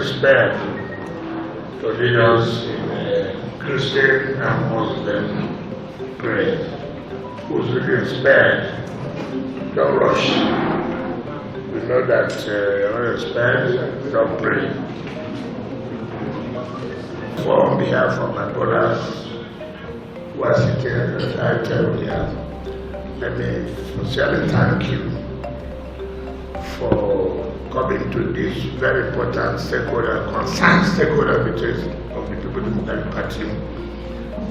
spared to lead us in Christian and Muslim prayer. Who's really spared? Don't rush. We know that you're spared, don't pray. For on behalf of my brothers who are seated at the table here, let me sincerely thank you for coming to this very important stakeholder, concerned stakeholder between of the People Democratic Party,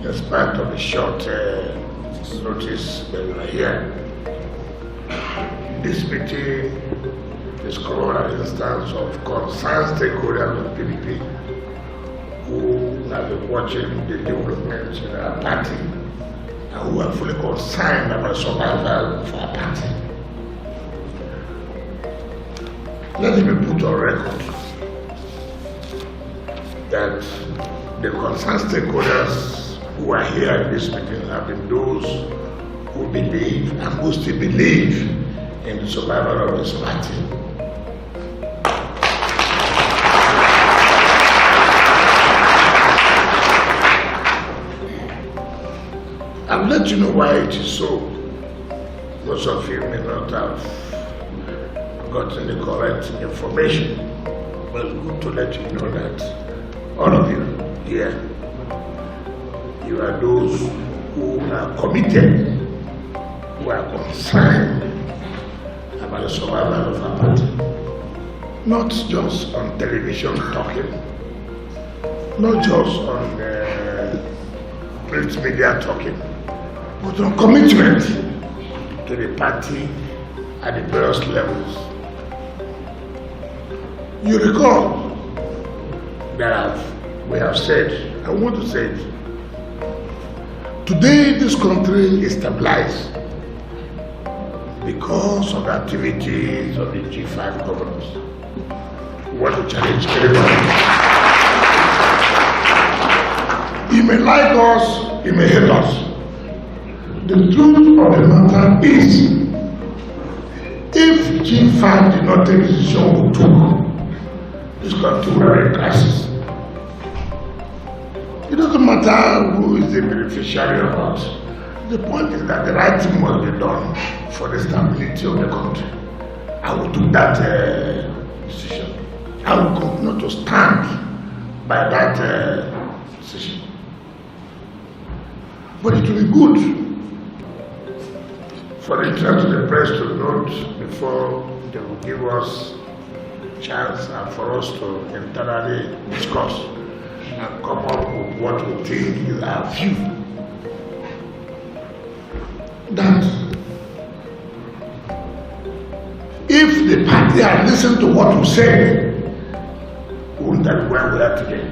in spite of the short notice that we are here. This meeting is called an instance of concerned stakeholders of PDP who have been watching the developments in our party and who are fully concerned about survival of our party. Let me put on record that the concerned stakeholders who are here in this meeting have been those who believe and who still believe in the survival of this party. I'll let you know why it is so. Most of you may not have gotten the correct information, but it's good to let you know that all of you here, you are those who are committed, who are concerned about the survival of our party. Not just on television talking, not just on print media talking, but on commitment to the party at the various levels. You recall that we have said, I want to say it, today this country is stabilized because of the activities of the G5 governors. We want to challenge everybody. He may like us, he may hate us. The truth of the matter is, if G5 did not take the decision we took, this country will be in crisis. It doesn't matter who is the beneficiary or not. The point is that the right thing must be done for the stability of the country. I will do that decision. I will continue to stand by that decision. But it will be good for the interest of the press to note before they will give us chance and for us to entirely discuss and come up with what we think is our view. That if the party had listened to what we said, we wouldn't have where we are today.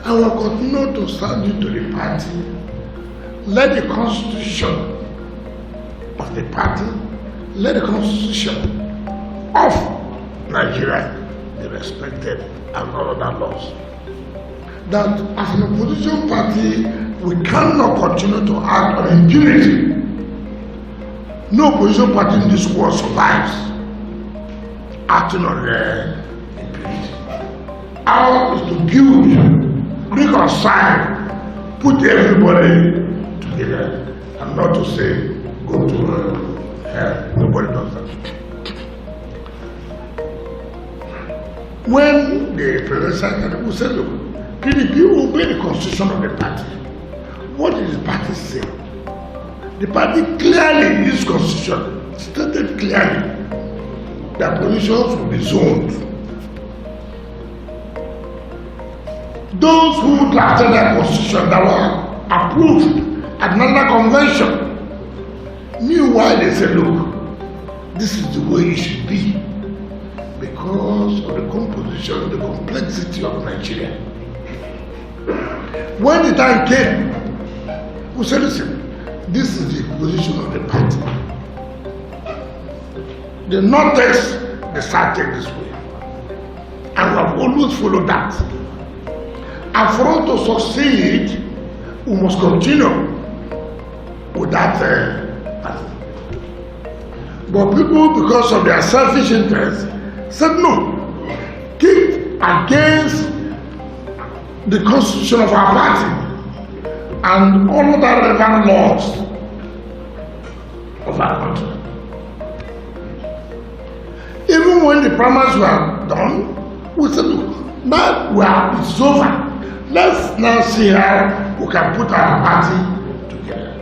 I will continue to stand into the party. Let the constitution of the party, let the constitution of Nigeria be respected and all other laws. That as an opposition party, we cannot continue to act on impunity. No opposition party in this world survives acting on impunity. Ours is to build, reconcile, put everybody together, and not to say go to hell. Nobody does that. When the presidential candidate said, look, PDP obey the constitution of the party. What did the party say? The party clearly in this constitution stated clearly that positions will be zoned. Those who drafted that constitution that were approved at another convention knew why they said, look, this is the way it should be because of the composition, the complexity of Nigeria. When the time came, we said, listen, this is the position of the party. The North-East, they started this way. And we have always followed that. And for us to succeed, we must continue with that pattern. But people, because of their selfish interests, said no. kicked against the constitution of our party and all other relevant laws of our country. Even when the primaries were done, we said, look, now it's over. Let's now see how we can put our party together.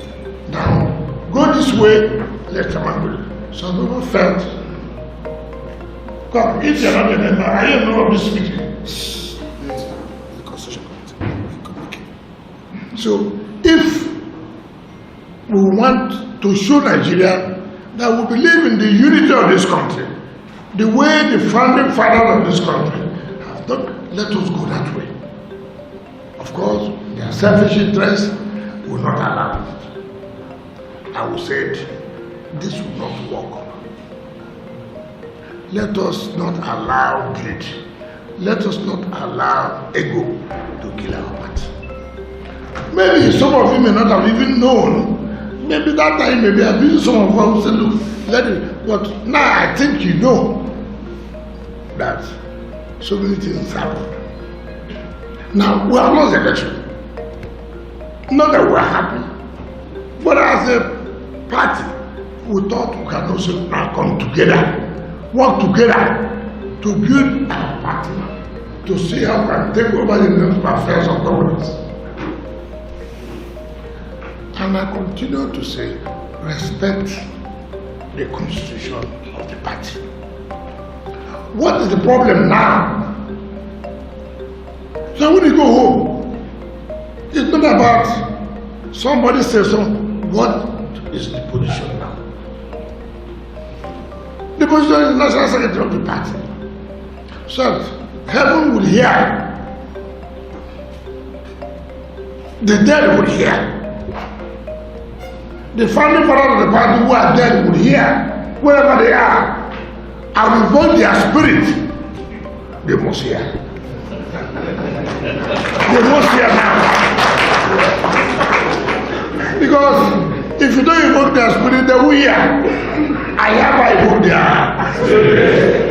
Now, go this way, let someone go. Some people felt, come, if you're not a member, I don't know of this meeting. The Constitution. So, if we want to show Nigeria that we believe in the unity of this country, the way the founding fathers of this country have done, let us go that way. Of course, their selfish interests will not allow it. I will say this will not work. Let us not allow greed. Let us not allow ego to kill our party. Maybe some of you may not have even known. Maybe that time, maybe I've been some of us who say, look, let it. But now I think you know that so many things happen. Now, we have lost the election. Not that we are happy, but as a party, we thought we can also now come together, work together to build our party, to see how we can take over the national affairs of governance. And I continue to say, respect the constitution of the party. What is the problem now? So when you go home, it's not about somebody says something. What is the position now? The position is the National Secretary of the party. So heaven will hear. The dead will hear. The founding fathers of the party who are dead will hear. Wherever they are. I will vote their spirit. They must hear. They must hear now. Because if you don't evoke their spirit, they will hear. I have evoked their spirit.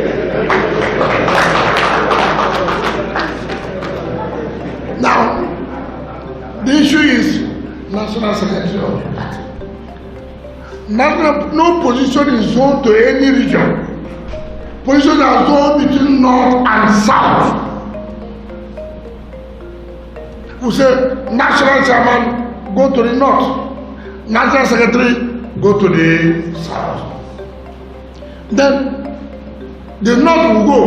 Now, the issue is National Secretary of the party. No position is zoned to any region. Positions are zoned between north and south. We say national chairman go to the north, national secretary go to the south. Then the north will go,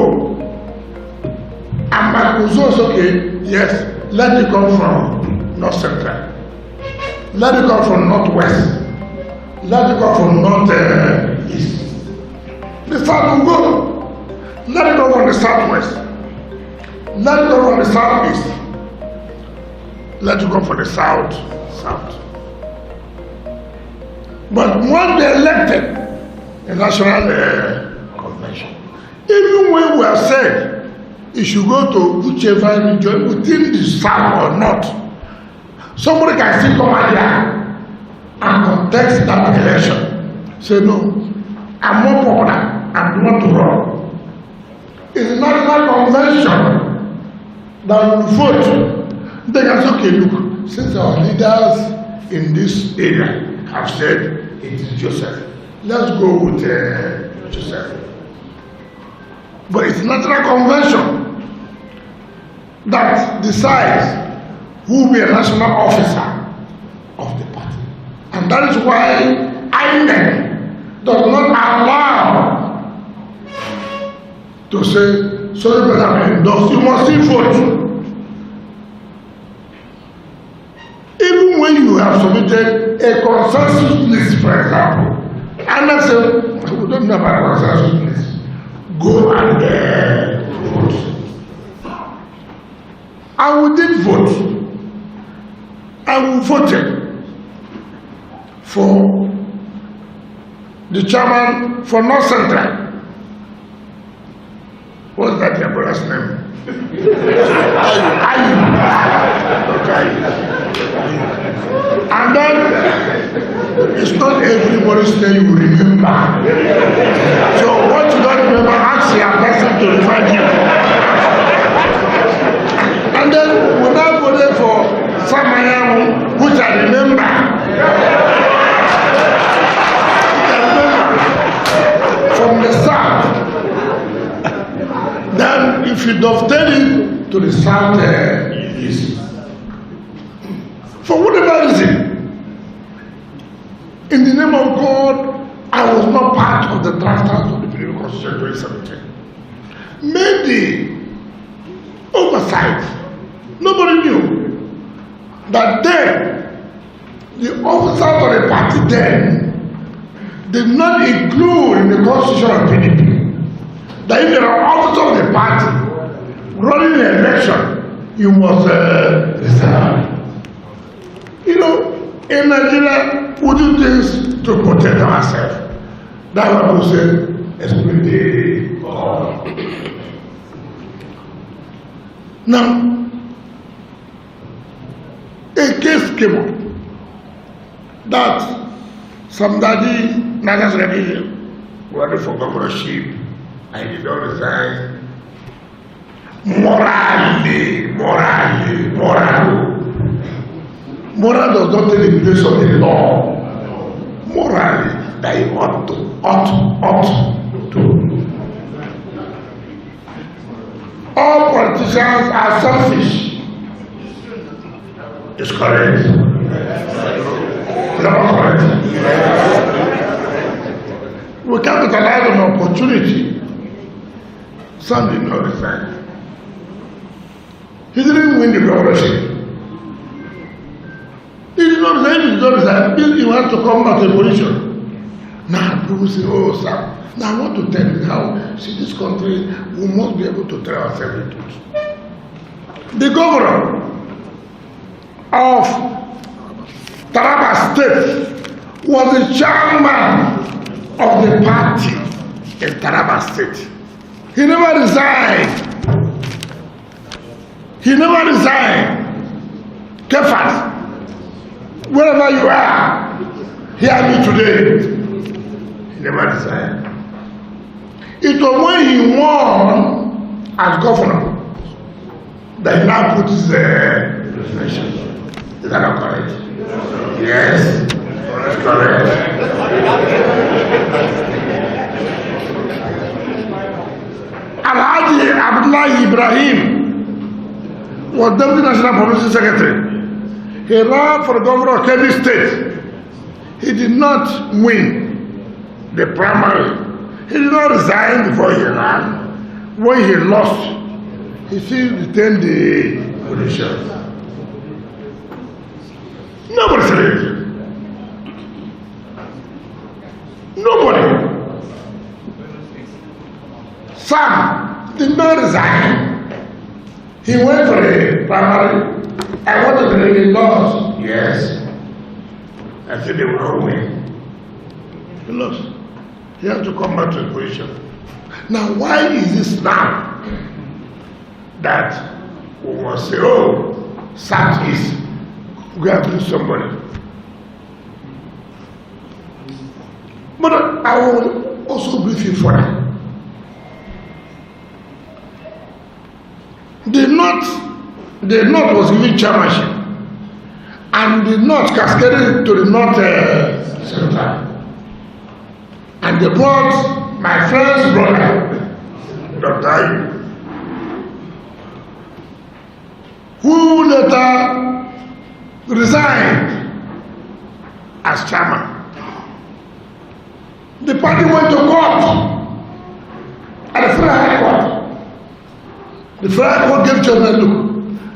and my position is okay. Yes, let it come from north central, let it come from northwest, let it come from north east. The south will go, let it come from the southwest, let it come from the southeast. Let you go for the south. But once they elected a national convention, even when we have said it should go to whichever region within the south or not, somebody can still come out here and contest that election. Say no, I'm more popular and want to run. It's a national convention that will vote. They can say, okay, look, since our leaders in this area have said it is Joseph, let's go with Joseph. But it's national convention that decides who will be a national officer of the party. And that is why INEC does not allow to say, sorry, brother, you must still vote. Even when you have submitted a consensus list, for example, and I say, we don't have a consensus list, go and vote. And we did vote. And we voted for the chairman for North Central. What's that your brother's name? And then it's not everybody's name you remember. So what you don't remember, ask your person to remind you. if you dovetail it to the south east, for whatever reason, in the name of God, I was not part of the drafters of the PDP Constitution 2017. Maybe oversight. Nobody knew that then the officers of the party then did not include in the constitution of PDP that if there are officers of the party running an election, you must resign. You know, in Nigeria, we do things to protect ourselves. That's what we say, esprit de corps. Now, a case came up that some daddy, Nagas Ready, running for governorship, and he did not resign. Moral does not take the place of the law. Morally, that you ought to. All politicians are selfish. It's correct. It's not correct. We capitalize on opportunity. Some did not resign. He didn't win the governorship. He did not resign. He wants to come back to the position. Now people say, oh, sir. Now I want to tell you how, see, this country, we must be able to tell ourselves the truth. The governor of Taraba State was the chairman of the party in Taraba State. He never resigned. Kefat, wherever you are, hear me today. He never resigned. It was when he won as governor that he now put his resignation. Is that not correct? Yes, that's correct. Alhaji Abdullah Ibrahim was Deputy National Publicity Secretary. He ran for the governor of Kebbi State. He did not win the primary. He did not resign before he ran. When he lost, he still retained the position. Nobody said anything. Nobody. Sam did not resign. He went for the primary. I wanted to really lost. Yes. I said they will not win. He lost. He has to come back to the position. Now, why is this now that we must say, oh, Southeast, we have to do somebody? But I will also brief you further. The North was given chairmanship, and the North cascaded to the North Central. And they brought my friend's brother, Dr. Ayu, who later resigned as chairman. The party went to court at the Federal High Court. The Federal High Court gave judgment, look,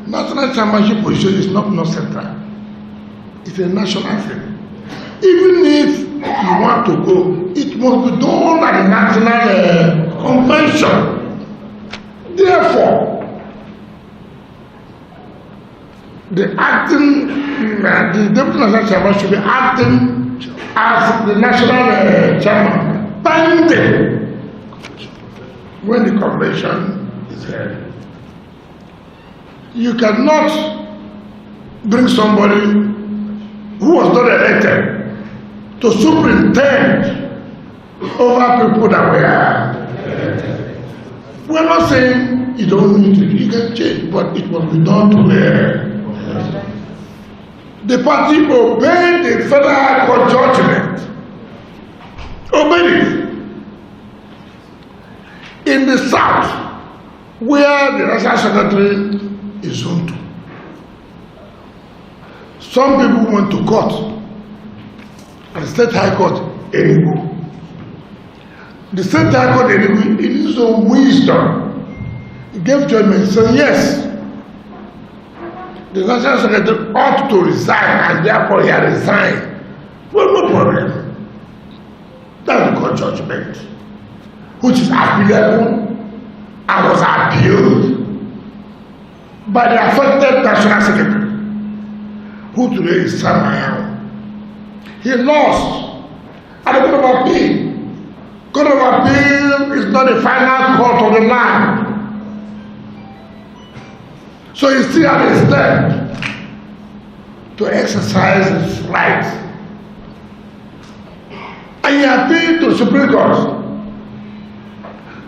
national chairmanship position is not North Central. It's a national thing. Even if you want to go, it must be done at the national convention. Therefore, the deputy national chairman should be acting as the national chairman, pending when the convention is held. You cannot bring somebody who was not elected to superintend over people that were elected. We're not saying you don't need to, you can change, but it must be done to the party obeyed the Federal High Court judgment. Obeyed it. In the South, where the National Secretary is zoned to. Some people went to court, and the State High Court, Enugu. The State High Court, Enugu, in its own wisdom, it gave judgment, saying yes, the National Secretary ought to resign, and therefore he had resigned. Well, no problem. That's the court judgment, which is appealable and was appealed by the affected National Secretary, who today is Samuel. He lost at the Court of Appeal. Court of Appeal is not the final court of the land. So he still had a step to exercise his rights. And he appealed to the Supreme Court.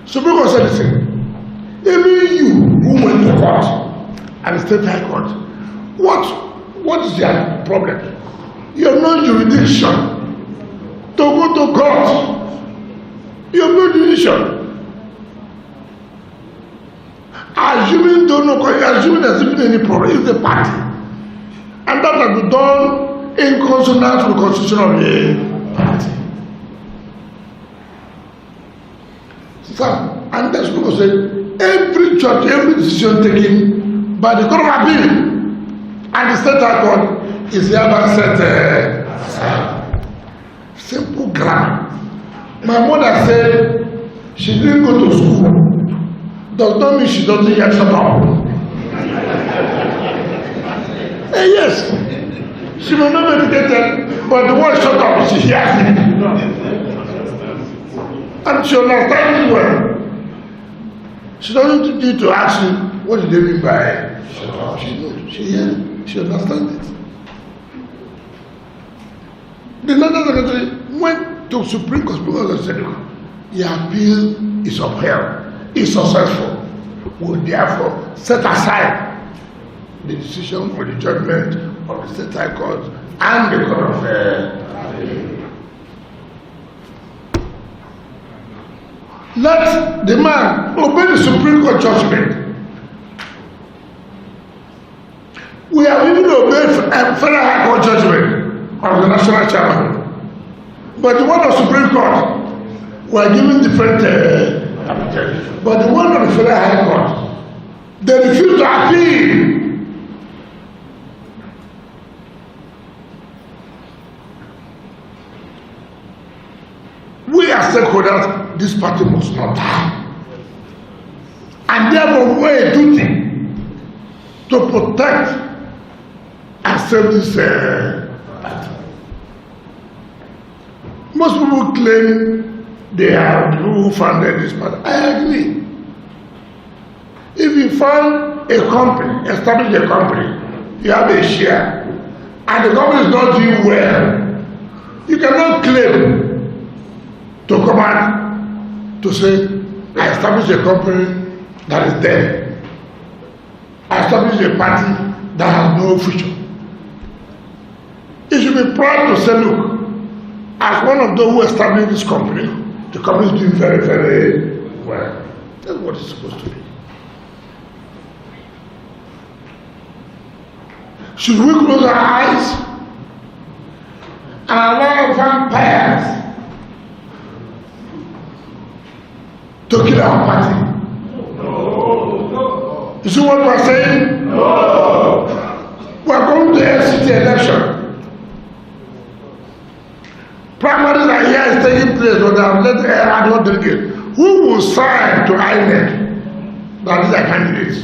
Supreme Court said, listen, even you who went to court and the State High Court, what is your problem? You have no jurisdiction to go to court. You have no jurisdiction. Assuming there's even any problem, it's the party. And that has been done in consonance with the constitution of the party. So, and that's because every judge, every decision taken by the Court of Appeal and the State High Court is hereby set aside. Simple grammar. My mother said she didn't go to school. Does not mean she doesn't hear shut up. Yes, she may not be educated, but the word shut up, she hears it. And she understands it well. She doesn't need to ask you, what do they mean by shut up? She knows, she hears it, she understands it. The National Secretary went to Supreme Court because they said, your appeal is upheld. Is successful, will therefore set aside the decision or the judgment of the State High Court and the Court of Appeal. Let the man obey the Supreme Court judgment. We have even obeyed a Federal High Court judgment of the National Chairman, but the one of Supreme Court were given different but the one of the Federal High Court, they refuse to appeal. We as stakeholders, this party must not die. And therefore we have a duty to protect and save this party. Most people claim they are who founded this party. I agree. If you found a company, establish a company, you have a share, and the company is not doing well, you cannot claim to come out to say, I established a company that is dead. I established a party that has no future. You should be proud to say, look, as one of those who established this company, the company is doing very, very well. That's what it's supposed to be. Should we close our eyes and allow vampires to kill our party? No. You see what we're saying? No. We're going to LCT election. Primaries are here is taking place, but they have let the ad delegate. Who will sign to INEC that these are candidates?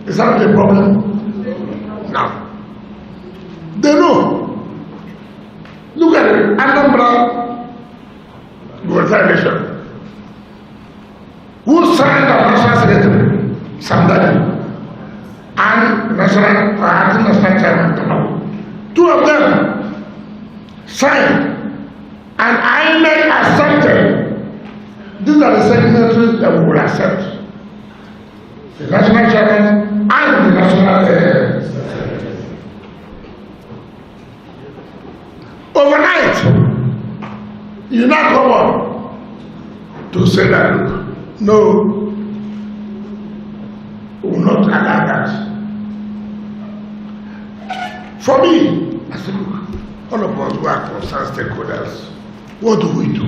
Is that the problem? No. They know. Look at it. Anambra election. Who signed the National Secretary? Somebody. And the National Chairman. Two of them signed. And INEC accepted. These are the signatories that we will accept. The National Chairman and the National Overnight, you now come on to say that, no, For me, I said, look, all of us who are concerned stakeholders, what do we do?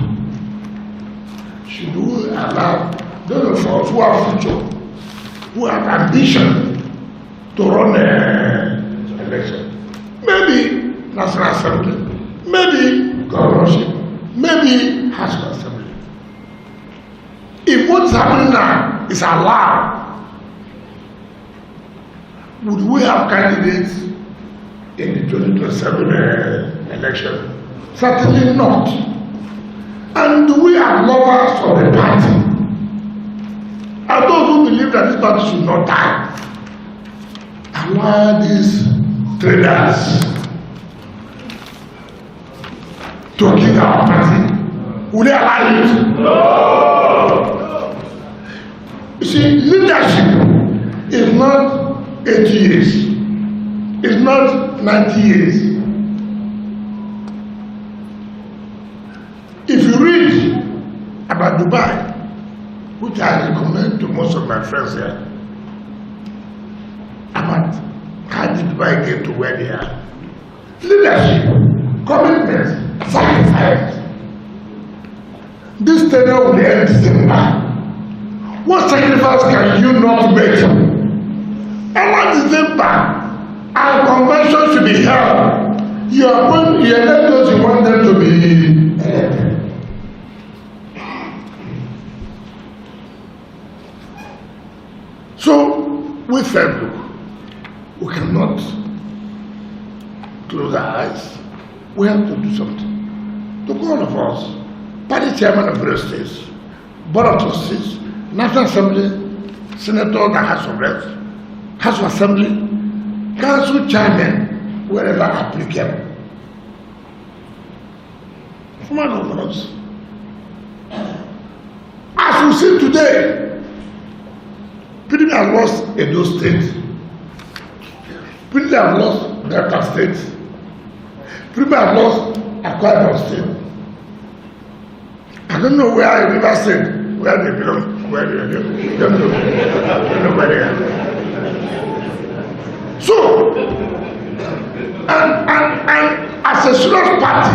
Should we allow those of us who have future, who have ambition to run an election? Maybe National Assembly, maybe governorship, maybe House of Assembly. If what's happening now is allowed, would we have candidates in the 2027 election? Certainly not. And do we have lovers of the party? And those who believe that this party should not die, allow these traders to kill our party? Will they allow it? No! You see, leadership is not 80 years. It's not 90 years. If you read about Dubai, which I recommend to most of my friends here, about how did Dubai get to where they are. Leadership, commitment, sacrifice. This tenure will end December. What sacrifice can you not make? Around December, our convention should be held. You elect those you want them to be elected. So, we said, look, we cannot close our eyes. We have to do something. To all of us, party chairman of various states, board of trustees, National Assembly, Senator, the House of Reps, House of Assembly, Council chairman, wherever applicable. Former governors. As we see today, PDP has lost Edo State. PDP has lost Delta State. PDP has lost Akwa Ibom State. I don't know where River State, where they belong, where they are. Don't know where they are. So, and as a serious party,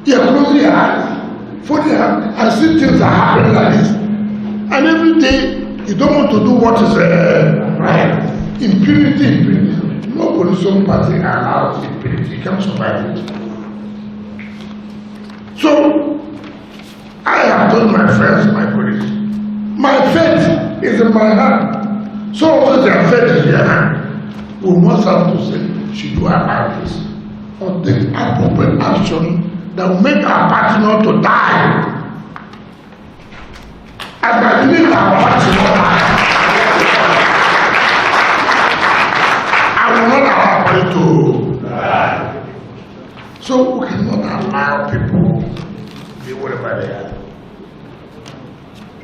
you are closing your eyes, folding your hands, and see things are happening like this. And every day, you don't want to do what is right. Impunity. No political party allows impunity. You can't survive it. So, I have told my friends, my colleagues, my faith is in my hand. So also their faith is in their hand. We must have to say, should do about this, or take appropriate action that will make our party not to die. And I believe our party not die. I will not allow party to die. So we cannot allow people to be whatever they are.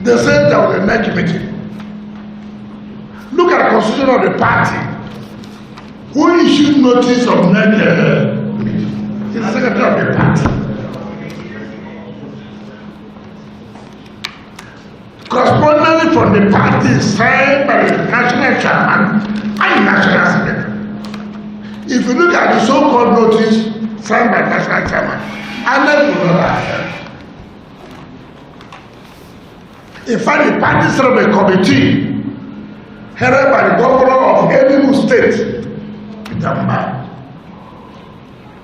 They said there was a next meeting. Look at the constitution of the party. Who issued notice of next meeting? It's the secretary of the party. Correspondingly from the party signed by the national chairman and national secretary. If you look at the so-called notice signed by the national chairman, unless you know that. In fact, the party set up a committee headed by the governor of Enugu State, Peter Mba.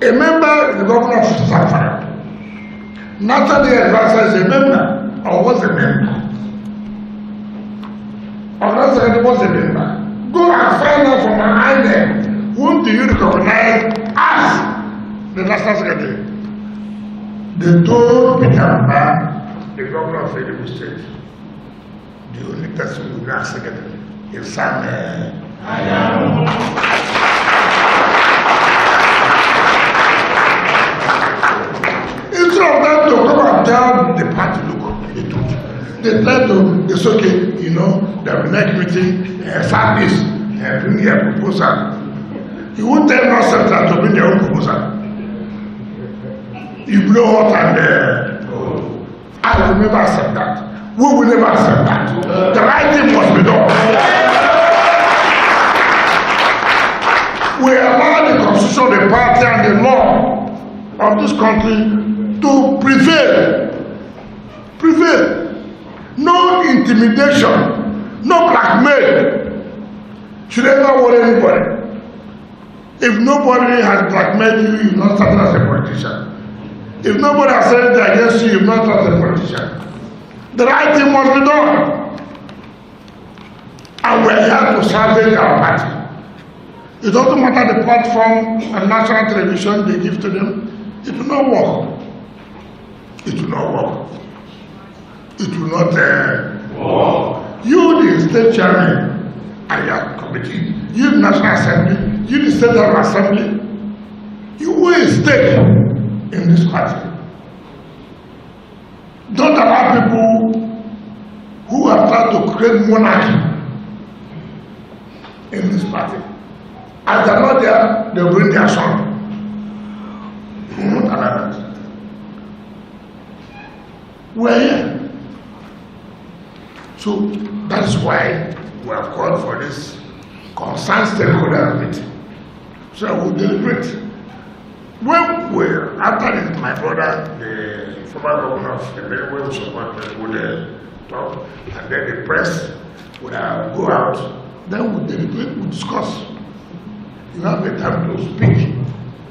A member, the governor of Zamfara. National advisor is a member, or was a member. Or not secretary was a member. Go and find out from an INEC, whom do you recognize as the national secretary? They told Peter Mba, the governor of Enugu State, the only person who is secretary is Sam Instead of them to come and tell the party, look, they told you. They try to, it's okay, you know, the next meeting, service, bring their proposal. You won't tell no center to bring their own proposal. You blow hot and I will never accept that. We will never accept that. The right thing must be done. We allow the of this country to prevail. Prevail. No intimidation, no blackmail should ever worry anybody. If nobody has blackmailed you, you've not started as a politician. If nobody has said anything against you, you've not started as a politician. The right thing must be done. And we're here to salvage our party. It doesn't matter the platform and national television they give to them, it will not work. It will not work. It will not work. You, the state chairman, and your committee, you, the National Assembly, you, the State Assembly, you will stake in this party. Don't allow people who are trying to create monarchy in this party. As they're not there, they'll bring their son. You won't allow that. We're here. So that's why we have called for this concerned stakeholder meeting. So we'll deliberate. When we're, after this, my brother, the former governor of the Benue would talk, and then the press would go out, then we'll deliberate, we'll discuss. You have a time to speak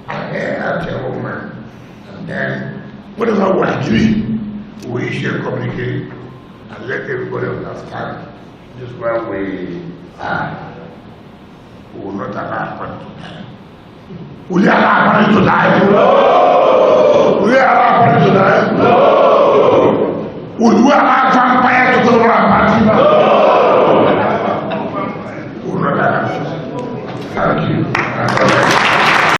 and hear your woman, and then whatever we agree, we issue a communique and let everybody understand this is where we are. We will not allow anybody to die. Will you allow anybody to die? No! Will you allow anybody to die? No! Will you allow